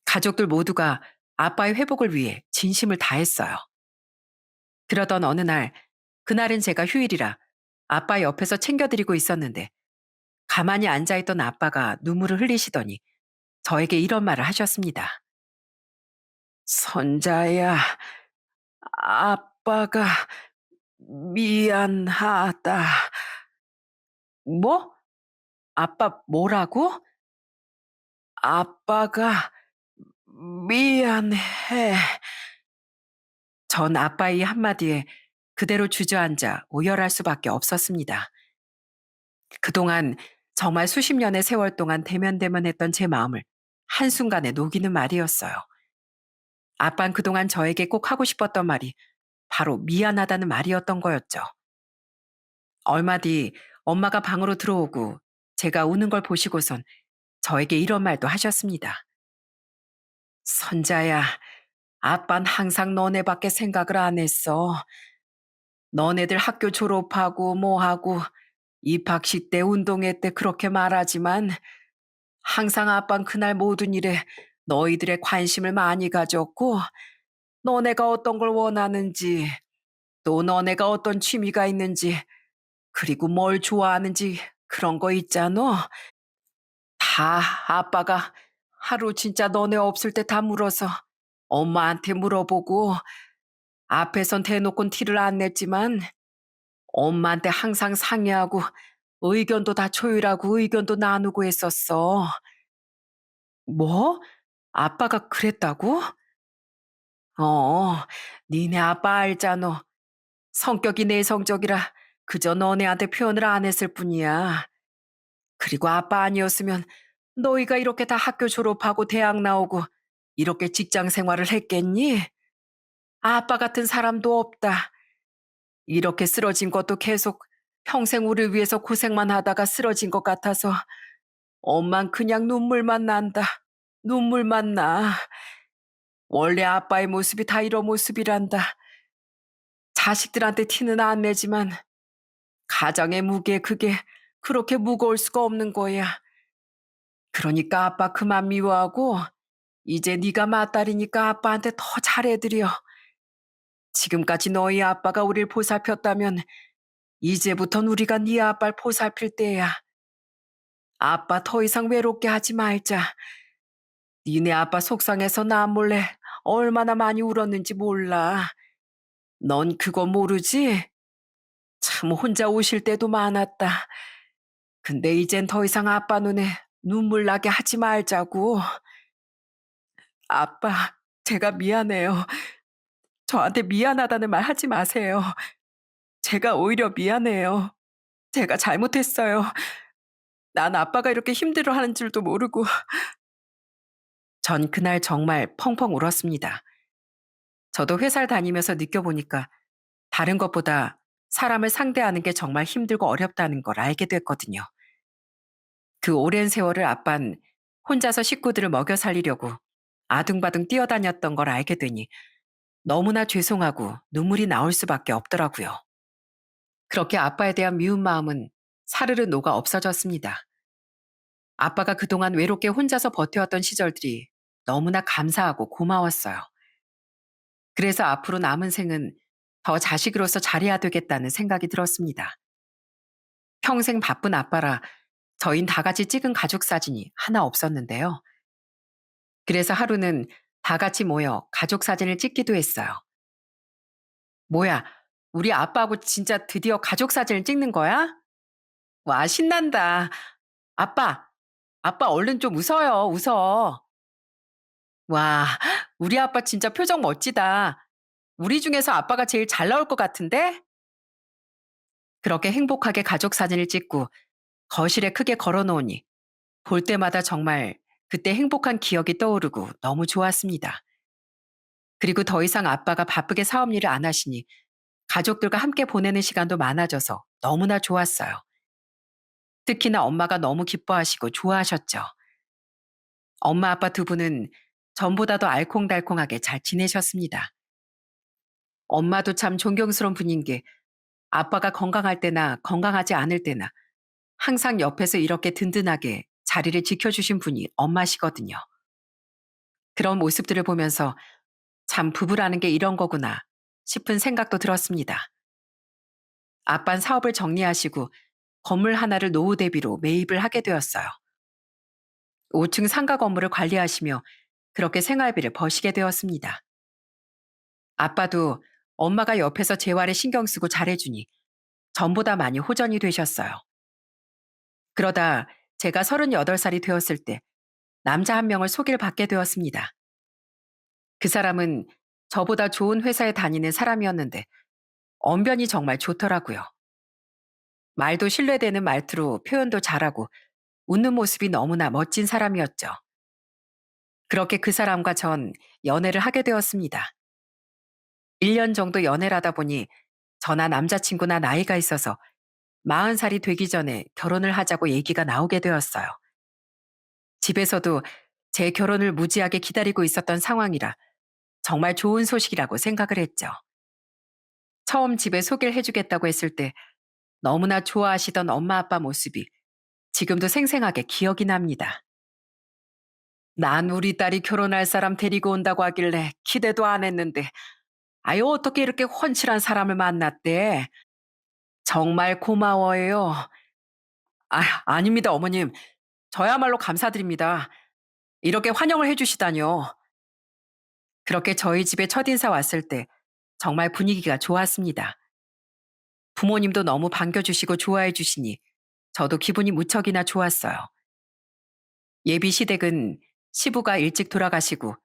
가족들 모두가 아빠의 회복을 위해 진심을 다했어요. 그러던 어느 날, 그날은 제가 휴일이라 아빠 옆에서 챙겨드리고 있었는데 가만히 앉아있던 아빠가 눈물을 흘리시더니 저에게 이런 말을 하셨습니다. 선자야, 아빠가 미안하다. 뭐? 아빠 뭐라고? 아빠가 미안해. 전 아빠의 이 한마디에 그대로 주저앉아 오열할 수밖에 없었습니다. 그동안 정말 수십 년의 세월 동안 대면대면했던 제 마음을 한순간에 녹이는 말이었어요. 아빤 그동안 저에게 꼭 하고 싶었던 말이 바로 미안하다는 말이었던 거였죠. 얼마 뒤 엄마가 방으로 들어오고 제가 우는 걸 보시고선 저에게 이런 말도 하셨습니다. 선자야, 아빤 항상 너네밖에 생각을 안 했어. 너네들 학교 졸업하고 뭐하고 입학식 때 운동회 때 그렇게 말하지만 항상 아빤 그날 모든 일에 너희들의 관심을 많이 가졌고 너네가 어떤 걸 원하는지 또 너네가 어떤 취미가 있는지 그리고 뭘 좋아하는지 그런 거 있잖아. 다 아빠가 하루 진짜 너네 없을 때 다 물어서 엄마한테 물어보고 앞에선 대놓고는 티를 안 냈지만 엄마한테 항상 상의하고 의견도 다 조율하고 의견도 나누고 했었어. 뭐? 아빠가 그랬다고? 어, 니네 아빠 알잖아. 성격이 내성적이라 그저 너네한테 표현을 안 했을 뿐이야. 그리고 아빠 아니었으면 너희가 이렇게 다 학교 졸업하고 대학 나오고 이렇게 직장 생활을 했겠니? 아빠 같은 사람도 없다. 이렇게 쓰러진 것도 계속 평생 우리를 위해서 고생만 하다가 쓰러진 것 같아서 엄만 그냥 눈물만 난다. 눈물만 나. 원래 아빠의 모습이 다 이런 모습이란다. 자식들한테 티는 안 내지만 가정의 무게 그게 그렇게 무거울 수가 없는 거야. 그러니까 아빠 그만 미워하고 이제 네가 맏딸이니까 아빠한테 더 잘해드려. 지금까지 너희 아빠가 우릴 보살폈다면 이제부턴 우리가 네 아빠를 보살필 때야. 아빠 더 이상 외롭게 하지 말자. 니네 아빠 속상해서 나 몰래 얼마나 많이 울었는지 몰라. 넌 그거 모르지? 참 혼자 우실 때도 많았다. 근데 이젠 더 이상 아빠 눈에 눈물 나게 하지 말자고. 아빠, 제가 미안해요. 저한테 미안하다는 말 하지 마세요. 제가 오히려 미안해요. 제가 잘못했어요. 난 아빠가 이렇게 힘들어하는 줄도 모르고. 전 그날 정말 펑펑 울었습니다. 저도 회사를 다니면서 느껴보니까 다른 것보다 사람을 상대하는 게 정말 힘들고 어렵다는 걸 알게 됐거든요. 그 오랜 세월을 아빤 혼자서 식구들을 먹여 살리려고 아둥바둥 뛰어다녔던 걸 알게 되니 너무나 죄송하고 눈물이 나올 수밖에 없더라고요. 그렇게 아빠에 대한 미운 마음은 사르르 녹아 없어졌습니다. 아빠가 그동안 외롭게 혼자서 버텨왔던 시절들이 너무나 감사하고 고마웠어요. 그래서 앞으로 남은 생은 더 자식으로서 잘해야 되겠다는 생각이 들었습니다. 평생 바쁜 아빠라 저흰 다 같이 찍은 가족 사진이 하나 없었는데요. 그래서 하루는 다 같이 모여 가족 사진을 찍기도 했어요. 뭐야, 우리 아빠하고 진짜 드디어 가족 사진을 찍는 거야? 와, 신난다. 아빠, 아빠 얼른 좀 웃어요, 웃어. 와, 우리 아빠 진짜 표정 멋지다. 우리 중에서 아빠가 제일 잘 나올 것 같은데? 그렇게 행복하게 가족 사진을 찍고 거실에 크게 걸어 놓으니 볼 때마다 정말 그때 행복한 기억이 떠오르고 너무 좋았습니다. 그리고 더 이상 아빠가 바쁘게 사업 일을 안 하시니 가족들과 함께 보내는 시간도 많아져서 너무나 좋았어요. 특히나 엄마가 너무 기뻐하시고 좋아하셨죠. 엄마 아빠 두 분은 전보다도 알콩달콩하게 잘 지내셨습니다. 엄마도 참 존경스러운 분인 게 아빠가 건강할 때나 건강하지 않을 때나 항상 옆에서 이렇게 든든하게 자리를 지켜주신 분이 엄마시거든요. 그런 모습들을 보면서 참 부부라는 게 이런 거구나 싶은 생각도 들었습니다. 아빤 사업을 정리하시고 건물 하나를 노후 대비로 매입을 하게 되었어요. 5층 상가 건물을 관리하시며 그렇게 생활비를 버시게 되었습니다. 아빠도 엄마가 옆에서 재활에 신경 쓰고 잘해주니 전보다 많이 호전이 되셨어요. 그러다 제가 38살이 되었을 때 남자 한 명을 소개를 받게 되었습니다. 그 사람은 저보다 좋은 회사에 다니는 사람이었는데 언변이 정말 좋더라고요. 말도 신뢰되는 말투로 표현도 잘하고 웃는 모습이 너무나 멋진 사람이었죠. 그렇게 그 사람과 전 연애를 하게 되었습니다. 1년 정도 연애를 하다 보니 저나 남자친구나 나이가 있어서 40살이 되기 전에 결혼을 하자고 얘기가 나오게 되었어요. 집에서도 제 결혼을 무지하게 기다리고 있었던 상황이라 정말 좋은 소식이라고 생각을 했죠. 처음 집에 소개를 해주겠다고 했을 때 너무나 좋아하시던 엄마 아빠 모습이 지금도 생생하게 기억이 납니다. 난 우리 딸이 결혼할 사람 데리고 온다고 하길래 기대도 안 했는데 아유 어떻게 이렇게 훤칠한 사람을 만났대. 정말 고마워요. 아닙니다 어머님. 저야말로 감사드립니다. 이렇게 환영을 해주시다뇨. 그렇게 저희 집에 첫인사 왔을 때 정말 분위기가 좋았습니다. 부모님도 너무 반겨주시고 좋아해 주시니 저도 기분이 무척이나 좋았어요. 예비 시댁은 시부가 일찍 돌아가시고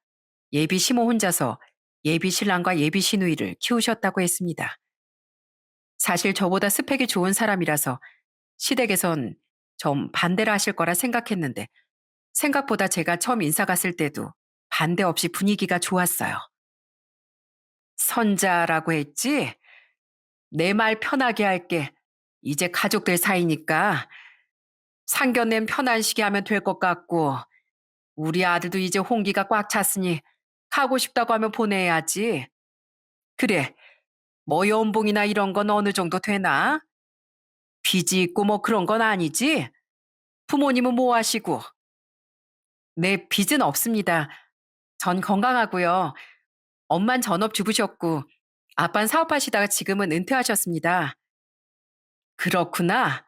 예비 시모 혼자서 예비 신랑과 예비 시누이를 키우셨다고 했습니다. 사실 저보다 스펙이 좋은 사람이라서 시댁에선 좀 반대를 하실 거라 생각했는데 생각보다 제가 처음 인사 갔을 때도 반대 없이 분위기가 좋았어요. 선자라고 했지? 내 말 편하게 할게. 이제 가족들 사이니까 상견례는 편안시게 하면 될 것 같고 우리 아들도 이제 홍기가 꽉 찼으니 가고 싶다고 하면 보내야지. 그래, 뭐 연봉이나 이런 건 어느 정도 되나? 빚이 있고 뭐 그런 건 아니지? 부모님은 뭐 하시고? 네, 빚은 없습니다. 전 건강하고요. 엄만 전업주부셨고 아빤 사업하시다가 지금은 은퇴하셨습니다. 그렇구나.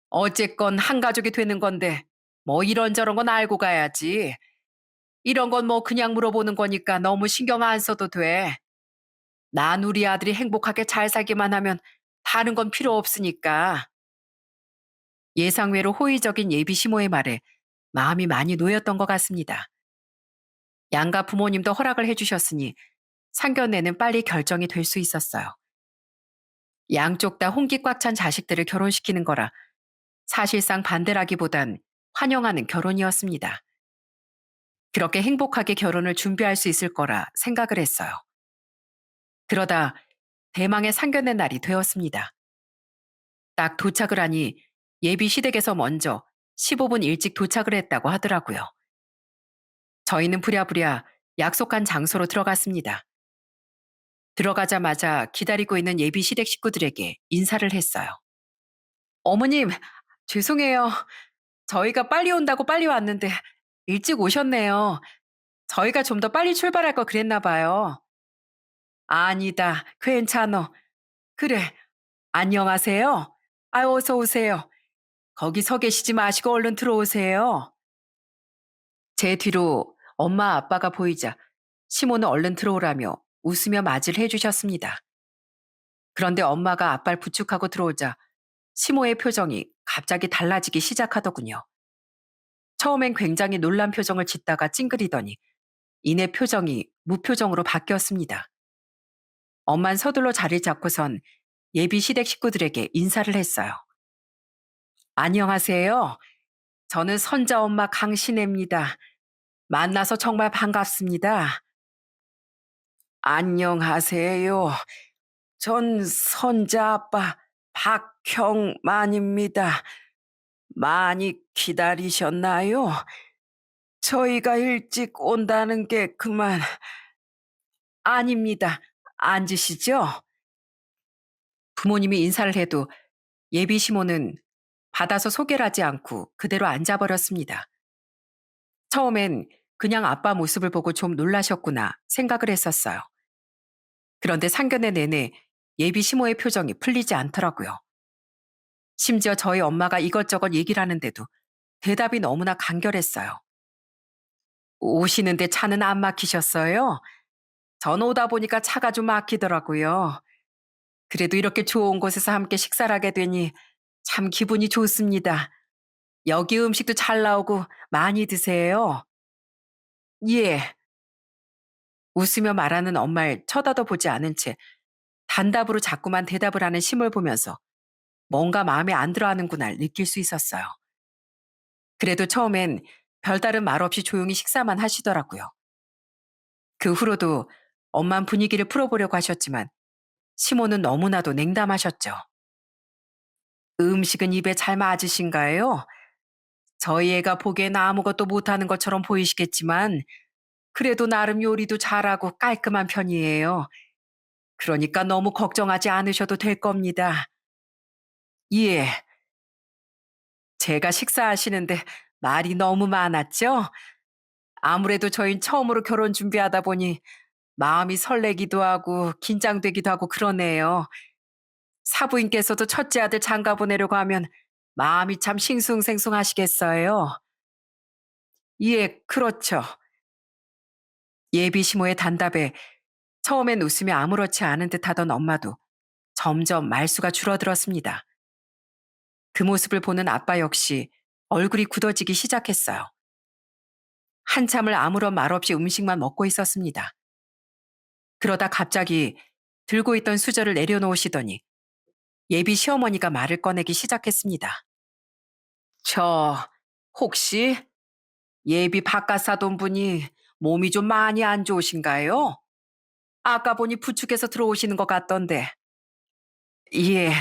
어쨌건 한 가족이 되는 건데 뭐 이런저런 건 알고 가야지. 이런 건 뭐 그냥 물어보는 거니까 너무 신경 안 써도 돼. 난 우리 아들이 행복하게 잘 살기만 하면 다른 건 필요 없으니까. 예상외로 호의적인 예비 시모의 말에 마음이 많이 놓였던 것 같습니다. 양가 부모님도 허락을 해주셨으니 상견례는 빨리 결정이 될 수 있었어요. 양쪽 다 홍기 꽉 찬 자식들을 결혼시키는 거라 사실상 반대라기보단 환영하는 결혼이었습니다. 그렇게 행복하게 결혼을 준비할 수 있을 거라 생각을 했어요. 그러다 대망의 상견례 날이 되었습니다. 딱 도착을 하니 예비 시댁에서 먼저 15분 일찍 도착을 했다고 하더라고요. 저희는 부랴부랴 약속한 장소로 들어갔습니다. 들어가자마자 기다리고 있는 예비 시댁 식구들에게 인사를 했어요. 어머님, 죄송해요. 저희가 빨리 온다고 빨리 왔는데 일찍 오셨네요. 저희가 좀 더 빨리 출발할 걸 그랬나 봐요. 아니다. 괜찮어. 그래. 안녕하세요. 아유, 어서 오세요. 거기 서 계시지 마시고 얼른 들어오세요. 제 뒤로 엄마 아빠가 보이자 시모는 얼른 들어오라며 웃으며 맞이를 해주셨습니다. 그런데 엄마가 아빠를 부축하고 들어오자 시모의 표정이 갑자기 달라지기 시작하더군요. 처음엔 굉장히 놀란 표정을 짓다가 찡그리더니 이내 표정이 무표정으로 바뀌었습니다. 엄만 서둘러 자리를 잡고선 예비 시댁 식구들에게 인사를 했어요. 안녕하세요. 저는 선자 엄마 강신혜입니다. 만나서 정말 반갑습니다. 안녕하세요. 전 선자 아빠 경만입니다. 많이 기다리셨나요? 저희가 일찍 온다는 게 그만. 아닙니다. 앉으시죠. 부모님이 인사를 해도 예비 시모는 받아서 소개를 하지 않고 그대로 앉아버렸습니다. 처음엔 그냥 아빠 모습을 보고 좀 놀라셨구나 생각을 했었어요. 그런데 상견례 내내 예비 시모의 표정이 풀리지 않더라고요. 심지어 저희 엄마가 이것저것 얘기를 하는데도 대답이 너무나 간결했어요. 오시는데 차는 안 막히셨어요? 전 오다 보니까 차가 좀 막히더라고요. 그래도 이렇게 좋은 곳에서 함께 식사를 하게 되니 참 기분이 좋습니다. 여기 음식도 잘 나오고 많이 드세요. 예. 웃으며 말하는 엄마를 쳐다도 보지 않은 채 단답으로 자꾸만 대답을 하는 심을 보면서 뭔가 마음에 안 들어 하는구나 느낄 수 있었어요. 그래도 처음엔 별다른 말 없이 조용히 식사만 하시더라고요. 그 후로도 엄만 분위기를 풀어보려고 하셨지만 시모는 너무나도 냉담하셨죠. 음식은 입에 잘 맞으신가요? 저희 애가 보기엔 아무것도 못하는 것처럼 보이시겠지만 그래도 나름 요리도 잘하고 깔끔한 편이에요. 그러니까 너무 걱정하지 않으셔도 될 겁니다. 예, 제가 식사하시는데 말이 너무 많았죠? 아무래도 저흰 처음으로 결혼 준비하다 보니 마음이 설레기도 하고 긴장되기도 하고 그러네요. 사부인께서도 첫째 아들 장가 보내려고 하면 마음이 참 싱숭생숭하시겠어요. 예, 그렇죠. 예비 시모의 단답에 처음엔 웃으며 아무렇지 않은 듯 하던 엄마도 점점 말수가 줄어들었습니다. 그 모습을 보는 아빠 역시 얼굴이 굳어지기 시작했어요. 한참을 아무런 말 없이 음식만 먹고 있었습니다. 그러다 갑자기 들고 있던 수저를 내려놓으시더니 예비 시어머니가 말을 꺼내기 시작했습니다. 저, 혹시 예비 바깥 사돈 분이 몸이 좀 많이 안 좋으신가요? 아까 보니 부축해서 들어오시는 것 같던데. 예,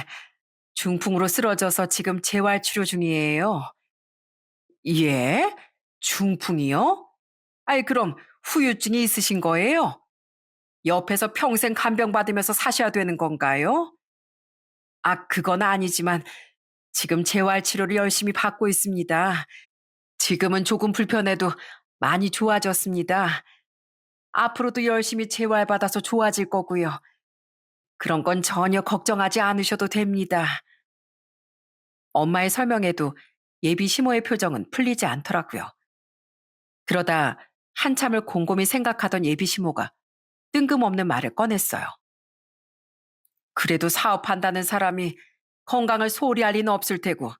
중풍으로 쓰러져서 지금 재활 치료 중이에요. 예? 중풍이요? 아이, 그럼 후유증이 있으신 거예요? 옆에서 평생 간병 받으면서 사셔야 되는 건가요? 아, 그건 아니지만 지금 재활 치료를 열심히 받고 있습니다. 지금은 조금 불편해도 많이 좋아졌습니다. 앞으로도 열심히 재활받아서 좋아질 거고요. 그런 건 전혀 걱정하지 않으셔도 됩니다. 엄마의 설명에도 예비 시모의 표정은 풀리지 않더라고요. 그러다 한참을 곰곰이 생각하던 예비 시모가 뜬금없는 말을 꺼냈어요. 그래도 사업한다는 사람이 건강을 소홀히 할 리는 없을 테고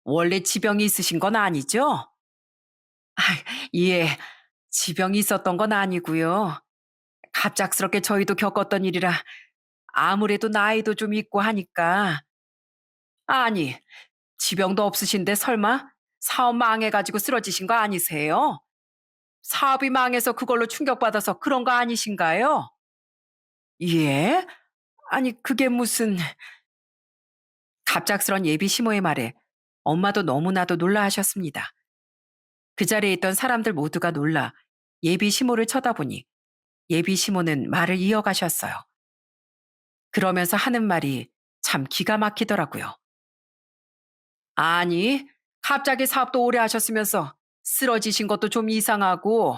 원래 지병이 있으신 건 아니죠? 아, 예, 지병이 있었던 건 아니고요. 갑작스럽게 저희도 겪었던 일이라 아무래도 나이도 좀 있고 하니까. 아니, 지병도 없으신데 설마 사업 망해가지고 쓰러지신 거 아니세요? 사업이 망해서 그걸로 충격받아서 그런 거 아니신가요? 예? 아니, 그게 무슨... 갑작스런 예비 시모의 말에 엄마도 너무나도 놀라 하셨습니다. 그 자리에 있던 사람들 모두가 놀라 예비 시모를 쳐다보니 예비 시모는 말을 이어가셨어요. 그러면서 하는 말이 참 기가 막히더라고요. 아니, 갑자기 사업도 오래 하셨으면서 쓰러지신 것도 좀 이상하고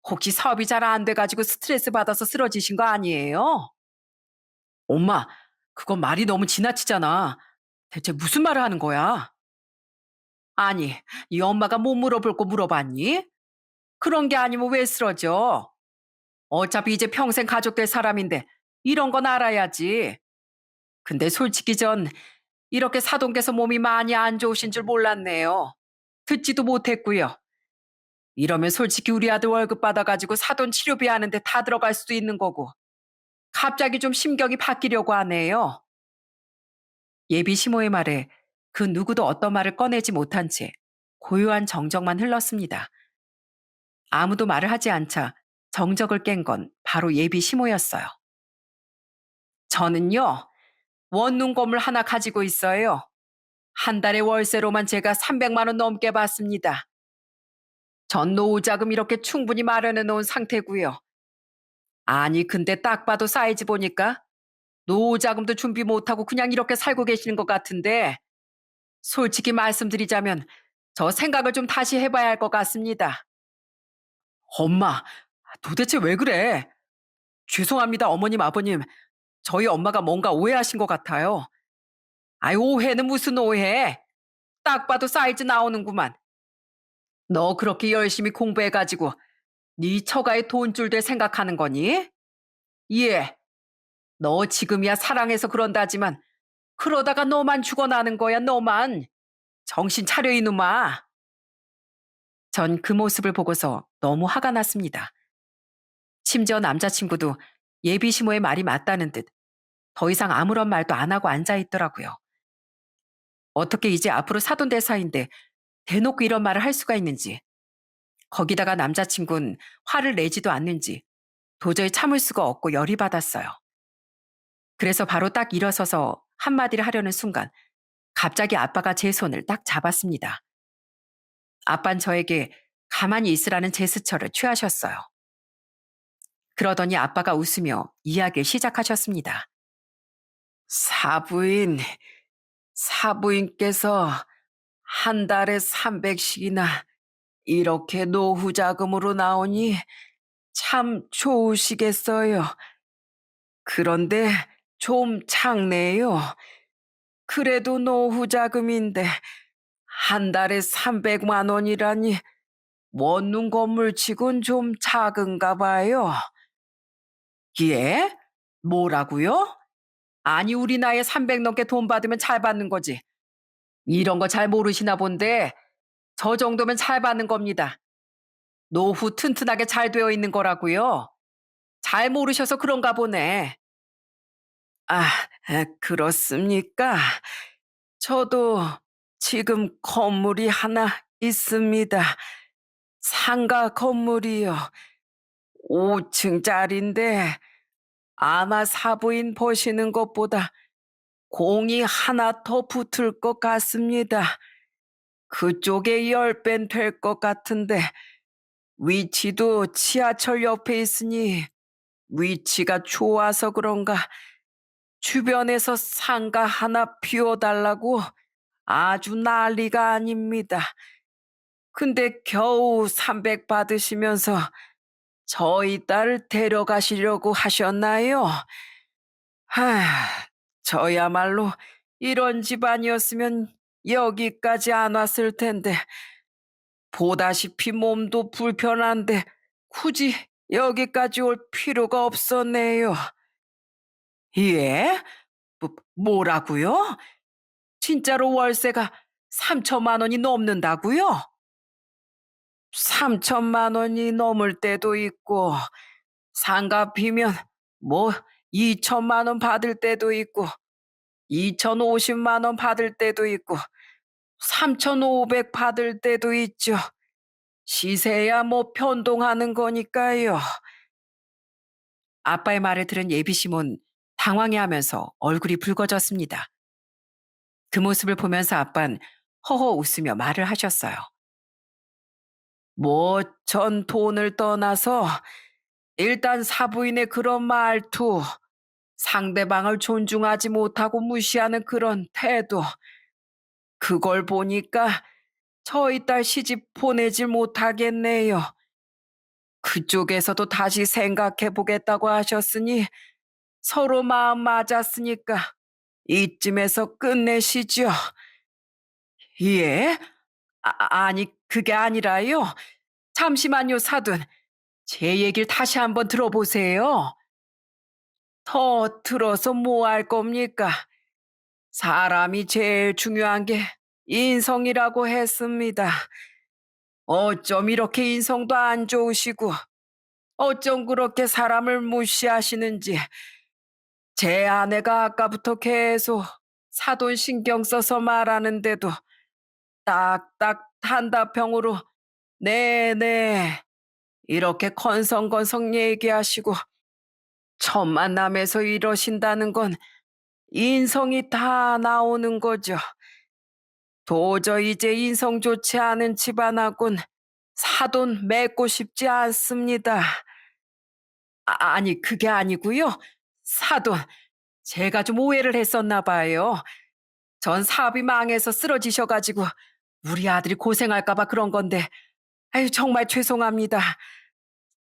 혹시 사업이 잘 안 돼가지고 스트레스 받아서 쓰러지신 거 아니에요? 엄마, 그건 말이 너무 지나치잖아. 대체 무슨 말을 하는 거야? 아니, 이 엄마가 못 물어볼 거 물어봤니? 그런 게 아니면 왜 쓰러져? 어차피 이제 평생 가족 될 사람인데 이런 건 알아야지. 근데 솔직히 전 이렇게 사돈께서 몸이 많이 안 좋으신 줄 몰랐네요. 듣지도 못했고요. 이러면 솔직히 우리 아들 월급 받아가지고 사돈 치료비 하는데 다 들어갈 수도 있는 거고. 갑자기 좀 심경이 바뀌려고 하네요. 예비 시모의 말에 그 누구도 어떤 말을 꺼내지 못한 채 고요한 정적만 흘렀습니다. 아무도 말을 하지 않자 정적을 깬 건 바로 예비 시모였어요. 저는요, 원룸 건물 하나 가지고 있어요. 한 달에 월세로만 제가 300만 원 넘게 받습니다. 전 노후 자금 이렇게 충분히 마련해 놓은 상태고요. 아니, 근데 딱 봐도 사이즈 보니까 노후 자금도 준비 못하고 그냥 이렇게 살고 계시는 것 같은데, 솔직히 말씀드리자면 저 생각을 좀 다시 해봐야 할 것 같습니다. 엄마, 도대체 왜 그래? 죄송합니다, 어머님, 아버님. 저희 엄마가 뭔가 오해하신 것 같아요. 아이, 오해는 무슨 오해? 딱 봐도 사이즈 나오는구만. 너 그렇게 열심히 공부해가지고 네 처가에 돈줄 될 생각하는 거니? 예, 너 지금이야 사랑해서 그런다지만 그러다가 너만 죽어나는 거야, 너만. 정신 차려, 이놈아. 전 그 모습을 보고서 너무 화가 났습니다. 심지어 남자친구도 예비 시모의 말이 맞다는 듯 더 이상 아무런 말도 안 하고 앉아 있더라고요. 어떻게 이제 앞으로 사돈될 사이인데 대놓고 이런 말을 할 수가 있는지, 거기다가 남자친구는 화를 내지도 않는지 도저히 참을 수가 없고 열이 받았어요. 그래서 바로 딱 일어서서 한마디를 하려는 순간 갑자기 아빠가 제 손을 딱 잡았습니다. 아빤 저에게 가만히 있으라는 제스처를 취하셨어요. 그러더니 아빠가 웃으며 이야기를 시작하셨습니다. 사부인, 사부인께서 한 달에 300씩이나 이렇게 노후 자금으로 나오니 참 좋으시겠어요. 그런데 좀 작네요. 그래도 노후 자금인데 한 달에 300만 원이라니 원룸 건물치곤 좀 작은가 봐요. 예? 뭐라고요? 아니, 우리 나이에 300 넘게 돈 받으면 잘 받는 거지. 이런 거 잘 모르시나 본데 저 정도면 잘 받는 겁니다. 노후 튼튼하게 잘 되어 있는 거라고요. 잘 모르셔서 그런가 보네. 아, 그렇습니까? 저도 지금 건물이 하나 있습니다. 상가 건물이요. 5층짜리인데 아마 사부인 보시는 것보다 공이 하나 더 붙을 것 같습니다. 그쪽에 10배는 될 것 같은데 위치도 지하철 옆에 있으니 위치가 좋아서 그런가 주변에서 상가 하나 비워달라고 아주 난리가 아닙니다. 근데 겨우 300 받으시면서 저희 딸 데려가시려고 하셨나요? 하, 저야말로 이런 집안이었으면 여기까지 안 왔을 텐데, 보다시피 몸도 불편한데 굳이 여기까지 올 필요가 없었네요. 예? 뭐라고요? 진짜로 월세가 3천만 원이 넘는다고요? 3천만 원이 넘을 때도 있고, 상가 비면 뭐 2천만 원 받을 때도 있고, 2,050만 원 받을 때도 있고, 3,500 받을 때도 있죠. 시세야 뭐 변동하는 거니까요. 아빠의 말을 들은 예비시몬 당황해하면서 얼굴이 붉어졌습니다. 그 모습을 보면서 아빤 허허 웃으며 말을 하셨어요. 뭐 전 돈을 떠나서 일단 사부인의 그런 말투, 상대방을 존중하지 못하고 무시하는 그런 태도, 그걸 보니까 저희 딸 시집 보내질 못하겠네요. 그쪽에서도 다시 생각해 보겠다고 하셨으니 서로 마음 맞았으니까 이쯤에서 끝내시죠. 예? 아니, 그게 아니라요. 잠시만요, 사돈. 제 얘기를 다시 한번 들어보세요. 더 들어서 뭐 할 겁니까? 사람이 제일 중요한 게 인성이라고 했습니다. 어쩜 이렇게 인성도 안 좋으시고, 어쩜 그렇게 사람을 무시하시는지, 제 아내가 아까부터 계속 사돈 신경 써서 말하는데도 딱딱 단답형으로 네네 이렇게 건성건성 얘기하시고 첫 만남에서 이러신다는 건 인성이 다 나오는 거죠. 도저히 이제 인성 좋지 않은 집안하곤 사돈 맺고 싶지 않습니다. 아니, 그게 아니고요. 사돈, 제가 좀 오해를 했었나 봐요. 전 사업이 망해서 쓰러지셔가지고 우리 아들이 고생할까 봐 그런 건데, 아유, 정말 죄송합니다.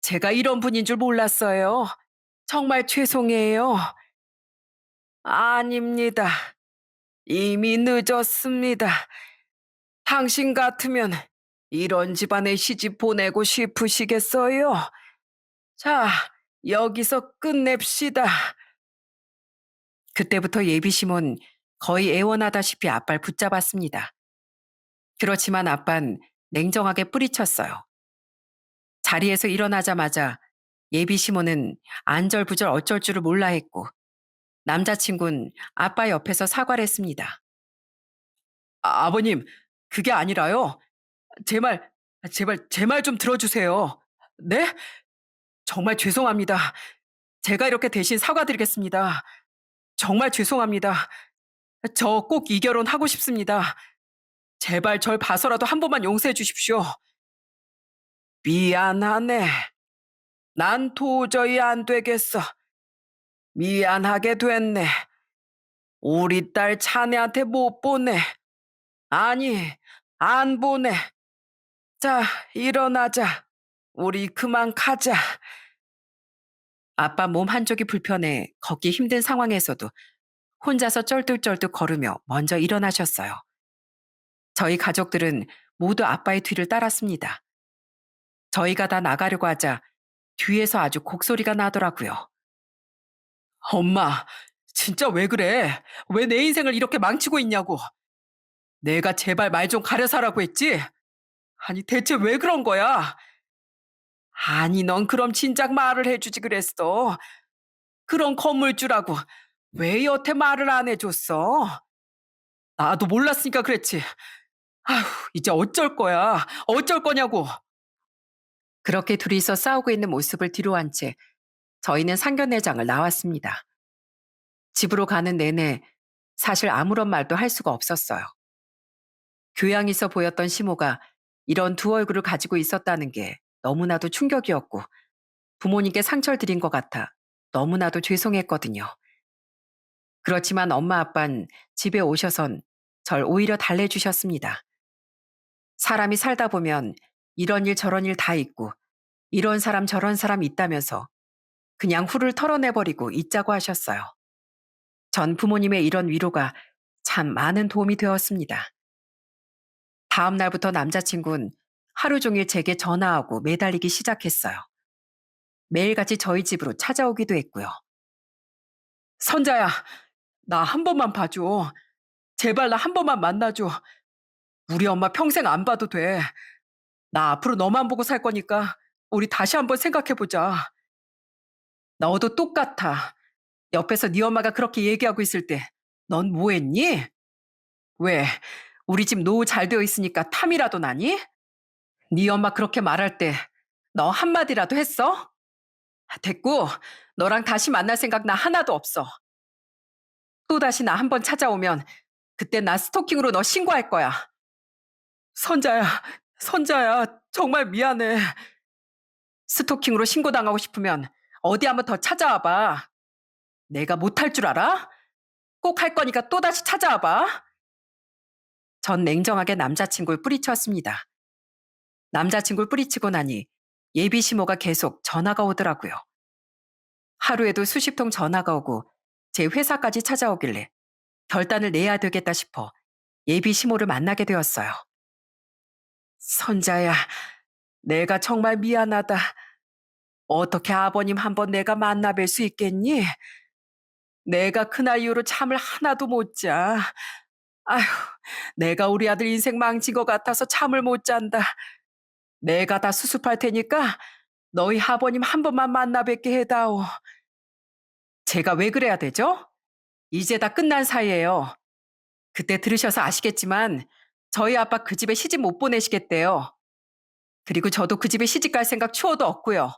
제가 이런 분인 줄 몰랐어요. 정말 죄송해요. 아닙니다. 이미 늦었습니다. 당신 같으면 이런 집안에 시집 보내고 싶으시겠어요? 자, 여기서 끝냅시다. 그때부터 예비심은 거의 애원하다시피 아빠를 붙잡았습니다. 그렇지만 아빤 냉정하게 뿌리쳤어요. 자리에서 일어나자마자 예비시모는 안절부절 어쩔 줄을 몰라 했고 남자친구는 아빠 옆에서 사과를 했습니다. 아버님, 그게 아니라요. 제 말, 제발 제 말 좀 들어주세요. 네? 정말 죄송합니다. 제가 이렇게 대신 사과드리겠습니다. 정말 죄송합니다. 저 꼭 이 결혼 하고 싶습니다. 제발 절 봐서라도 한 번만 용서해 주십시오. 미안하네. 난 도저히 안 되겠어. 미안하게 됐네. 우리 딸 자네한테 못 보내. 아니, 안 보내. 자, 일어나자. 우리 그만 가자. 아빠 몸 한쪽이 불편해 걷기 힘든 상황에서도 혼자서 쩔뚝쩔뚝 걸으며 먼저 일어나셨어요. 저희 가족들은 모두 아빠의 뒤를 따랐습니다. 저희가 다 나가려고 하자 뒤에서 아주 곡소리가 나더라고요. 엄마, 진짜 왜 그래? 왜 내 인생을 이렇게 망치고 있냐고. 내가 제발 말 좀 가려 사라고 했지? 아니, 대체 왜 그런 거야? 아니, 넌 그럼 진작 말을 해주지 그랬어. 그런 건물주라고 왜 여태 말을 안 해줬어? 나도 몰랐으니까 그랬지. 아휴, 이제 어쩔 거야? 어쩔 거냐고. 그렇게 둘이서 싸우고 있는 모습을 뒤로 한 채 저희는 상견례장을 나왔습니다. 집으로 가는 내내 사실 아무런 말도 할 수가 없었어요. 교양 있어 보였던 시모가 이런 두 얼굴을 가지고 있었다는 게 너무나도 충격이었고 부모님께 상처를 드린 것 같아 너무나도 죄송했거든요. 그렇지만 엄마 아빤 집에 오셔선 절 오히려 달래주셨습니다. 사람이 살다 보면 이런 일 저런 일 다 있고 이런 사람 저런 사람 있다면서 그냥 후를 털어내버리고 있자고 하셨어요. 전 부모님의 이런 위로가 참 많은 도움이 되었습니다. 다음 날부터 남자친구는 하루 종일 제게 전화하고 매달리기 시작했어요. 매일같이 저희 집으로 찾아오기도 했고요. 선자야, 나 한 번만 봐줘. 제발 나 한 번만 만나줘. 우리 엄마 평생 안 봐도 돼. 나 앞으로 너만 보고 살 거니까 우리 다시 한번 생각해보자. 너도 똑같아. 옆에서 네 엄마가 그렇게 얘기하고 있을 때 넌 뭐 했니? 왜? 우리 집 노후 잘 되어 있으니까 탐이라도 나니? 네 엄마 그렇게 말할 때 너 한마디라도 했어? 됐고, 너랑 다시 만날 생각 나 하나도 없어. 또다시 나 한 번 찾아오면 그때 나 스토킹으로 너 신고할 거야. 선자야, 선자야, 정말 미안해. 스토킹으로 신고당하고 싶으면 어디 한번 더 찾아와 봐. 내가 못할 줄 알아? 꼭 할 거니까 또다시 찾아와 봐. 전 냉정하게 남자친구를 뿌리쳤습니다. 남자친구를 뿌리치고 나니 예비 시모가 계속 전화가 오더라고요. 하루에도 수십 통 전화가 오고 제 회사까지 찾아오길래 결단을 내야 되겠다 싶어 예비 시모를 만나게 되었어요. 선자야, 내가 정말 미안하다. 어떻게 아버님 한번 내가 만나 뵐 수 있겠니? 내가 그날 이후로 잠을 하나도 못 자. 아휴, 내가 우리 아들 인생 망친 것 같아서 잠을 못 잔다. 내가 다 수습할 테니까 너희 아버님 한 번만 만나 뵙게 해다오. 제가 왜 그래야 되죠? 이제 다 끝난 사이예요. 그때 들으셔서 아시겠지만 저희 아빠 그 집에 시집 못 보내시겠대요. 그리고 저도 그 집에 시집 갈 생각 추워도 없고요.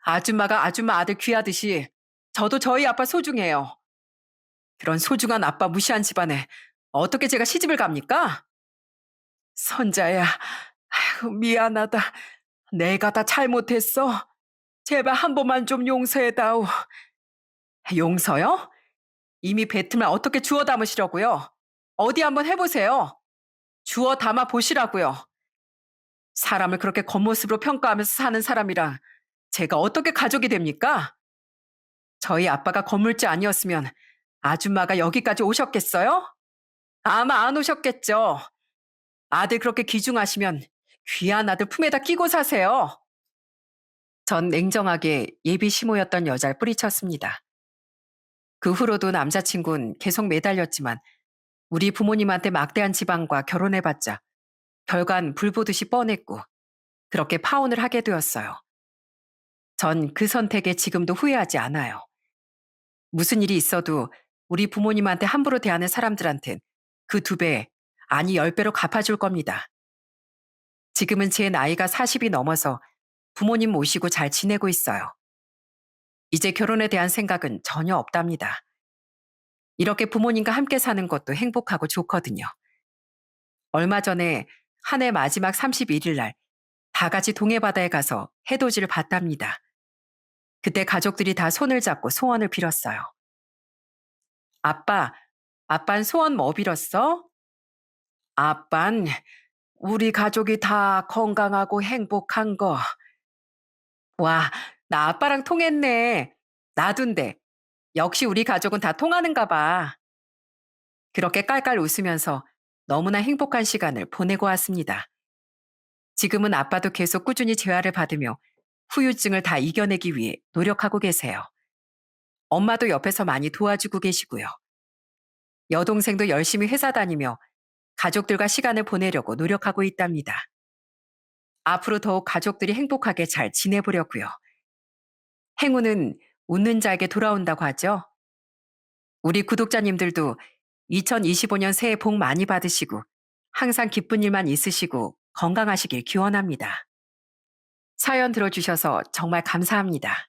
아줌마가 아줌마 아들 귀하듯이 저도 저희 아빠 소중해요. 그런 소중한 아빠 무시한 집안에 어떻게 제가 시집을 갑니까? 선자야, 아휴, 미안하다. 내가 다 잘못했어. 제발 한 번만 좀 용서해다오. 용서요? 이미 뱉으면 어떻게 주워 담으시려고요? 어디 한번 해보세요. 주워 담아 보시라고요. 사람을 그렇게 겉모습으로 평가하면서 사는 사람이랑 제가 어떻게 가족이 됩니까? 저희 아빠가 건물주 아니었으면 아줌마가 여기까지 오셨겠어요? 아마 안 오셨겠죠. 아들 그렇게 귀중하시면 귀한 아들 품에다 끼고 사세요. 전 냉정하게 예비 시모였던 여자를 뿌리쳤습니다. 그 후로도 남자친구는 계속 매달렸지만 우리 부모님한테 막대한 지방과 결혼해봤자 결과는 불보듯이 뻔했고 그렇게 파혼을 하게 되었어요. 전 그 선택에 지금도 후회하지 않아요. 무슨 일이 있어도 우리 부모님한테 함부로 대하는 사람들한텐 그 2배, 아니 10배로 갚아줄 겁니다. 지금은 제 나이가 40이 넘어서 부모님 모시고 잘 지내고 있어요. 이제 결혼에 대한 생각은 전혀 없답니다. 이렇게 부모님과 함께 사는 것도 행복하고 좋거든요. 얼마 전에 한 해 마지막 31일 날 다 같이 동해바다에 가서 해돋이를 봤답니다. 그때 가족들이 다 손을 잡고 소원을 빌었어요. 아빠, 아빤 소원 뭐 빌었어? 아빤 우리 가족이 다 건강하고 행복한 거. 와, 나 아빠랑 통했네. 나둔데. 역시 우리 가족은 다 통하는가 봐. 그렇게 깔깔 웃으면서 너무나 행복한 시간을 보내고 왔습니다. 지금은 아빠도 계속 꾸준히 재활을 받으며 후유증을 다 이겨내기 위해 노력하고 계세요. 엄마도 옆에서 많이 도와주고 계시고요. 여동생도 열심히 회사 다니며 가족들과 시간을 보내려고 노력하고 있답니다. 앞으로 더욱 가족들이 행복하게 잘 지내보려고요. 행운은 웃는 자에게 돌아온다고 하죠. 우리 구독자님들도 2025년 새해 복 많이 받으시고 항상 기쁜 일만 있으시고 건강하시길 기원합니다. 사연 들어주셔서 정말 감사합니다.